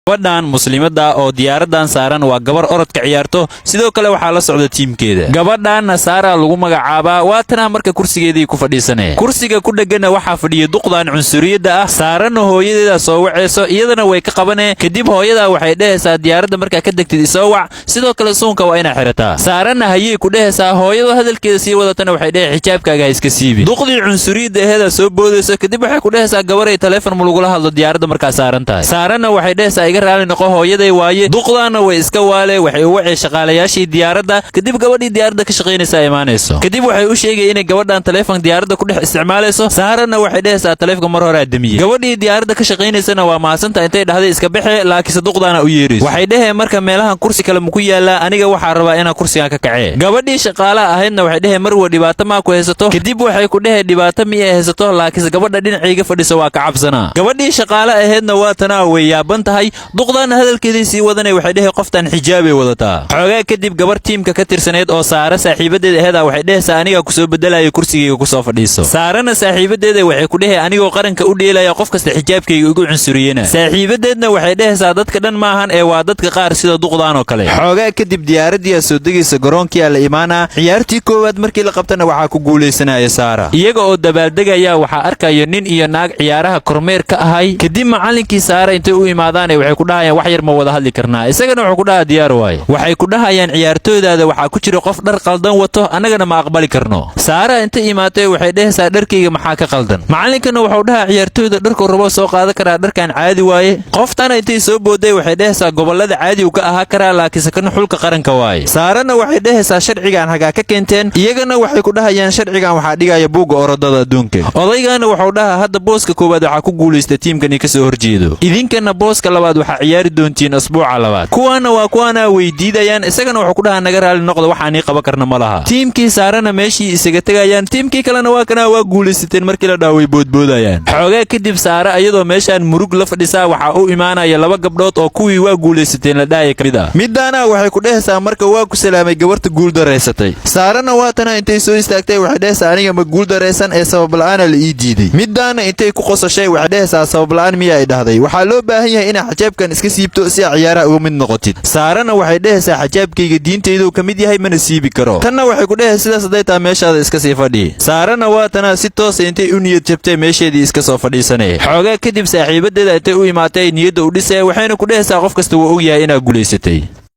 gabadhan muslimada oo diyaaradan saaran waa gabar orodka ciyaarto sidoo kale waxaa la socda tiimkeeda. gabadhan Saara lagu magacaabaa waatana marka kursigeedii ku fadhiisanay. kursiga ku dhagana waxaa fadhiya duqdan cunsuriyada ah. Saarana hooyadeeda soo waceyso iyadana way ka qabanee kadib hooyada waxay dhehaysaa diyaaradda marka ka degtid soo wac sidoo kale suunka waa inay xirataa. Saarana hayay ku dhehaysaa hooyada hadalkeeda sii wadatana waxay dhehaysaa xijaabkaaga iska siibi. duqdii cunsuriyada aheeda soo boodayso kadib waxay ku dhehaysaa gabaray telefoon ma lagula hadlo diyaaradda marka saaran tahay. Saarana waxay dhehaysaa iga raali noqo hooyaday waaye duqdaana way iska waale waxay u wacay shaqaalayaashii diyaaradda kadib gabadhii diyaaradda ka shaqeynaysa imaanayso kadib waxay u sheegay inay gabadhan telefoon diyaaradda ku dhex isticmaalayso. Saarana waxay dhehaysaa telefoonka mar hore aadamiyay. gabadhii diyaaradda ka shaqeynaysana waa maasanta intay dhahday iska baxe laakiin duqdaana u yeerayso. waxay dheheen marka meelahan kursi kale ku yaala aniga waxaa rabaa inaan kursigan ka kacee. gabadhii shaqaalaha ahaydna waxay dheheen mar waa dhibaato ma ku haysato kadib waxay ku dheheen dhibaato mi ay haysato laakiin gabadha dhinacayga fadhiso waa ka cabsanaa. gabadhii shaqaalaha ahaydna waa tanaa way yaaban tahay duqdaana hadalkeedii sii wadanay waxay dheheen qoftan xijaabay wadataa. xoogaa kadib gabar tiimka ka tirsaneed oo Saara saaxiibadeed aheeda waxay dhehaysaa aniga ku soo bedelayo kursigayga ku soo fadhiiso. Saarana saaxiibadeeda waxay ku dheheen anigoo qaranka u dheelaya qof kasta xijaabkayga ugu cunsuriyana. saaxiibadeedna waxay dhehaysaa dadka dhan maahan ee waa dadka qaar sida duqdaan oo kale. xoogaa kadib diyaaradii soo degaysa garoonkii la imaana ciyaartii koowaad markii la qabtana waxaa ku guuleysanaya Saara. iyaga oo dabaaldegaya waxaa arkayo nin iyo naag ciyaaraha kormeer ka ahay kadib macallinkii Saara intay u imaadaan waxay ku dhahayaan wax yar ma wada hadli karnaa isagana wuxuu ku dhahaa diyaar waay. waxay ku dhahayaan ciyaartooydaada waxaa ku jira qof dhar qaldan wato annagana ma aqbali karno. Saara inta imaatay waxay dhehaysaa dharkayga maxaa ka qaldan. macallinkana wuxuu dhahaa ciyaartooyda dharku rabo soo qaadan karaa dharkan caadi waaye. qoftana intay soo booday waxay dhehaysaa gobolada caadi uu ka ahaa karaa laakiin sakana xulka qaranka waaye. Saarana waxay dhehaysaa sharcigan hagaa ka keenteen iyagana waxay ku dhahayaan sharcigan waxaa dhigaya buuga orodada adduunka. odaygana wuxuu dhahaa hadda booska koowaad waxaa ku guuleystay tiimkani ka soo horjeedo idinkana booska labaad waxaa ciyaari doontiin asbuuca labaad. kuwaana waa kuwaana weydiidayaan isagana wuxuu ku dhahaa naga raali noqdo waxaan ii qaban karna ma laha. tiimkii Saarana meeshii isaga tagayaan tiimkii kalena waa kana waa guuleysateen markii la dhaaway boodboodayaan. xoogaa kadib Saara iyadoo meeshaan murug la fadhisaa waxaa u imaanaya laba gabdhood oo kuwii waa guuleysateen la dhaayay kamid ah. middaana waxay ku dhehaysaa marka waa ku salaamay gabarta guul dareysatay. Saarana waa tana intay soo istaagtay waxay dhehaysaa aniga ma guul dareysan ee sabab la'aan la ii diiday. middaana intay ku qosashay waxay dhehaysaa sabab la'aan miya ay dhahday waxaa loo baahan yahay inaad xijaabkan iska siibto si aad ciyaaraha uga mid noqotid. Saarana waxay dhehaysaa xijaabkayga diintaydu ka mid yahay mana siibi karo. tanna waxay ku dhehaysaa sidaas haday taa meeshaada iska sii fadhi. Saarana waa tana si toos intay u niyad jabtay meesheedii iska soo fadhiisanay. xoogaa kadib saaxiibadeeda intay u imaatay niyadda u dhisay waxayna ku dhehaysaa qof kasta wuu og yahay inaad guuleysatay.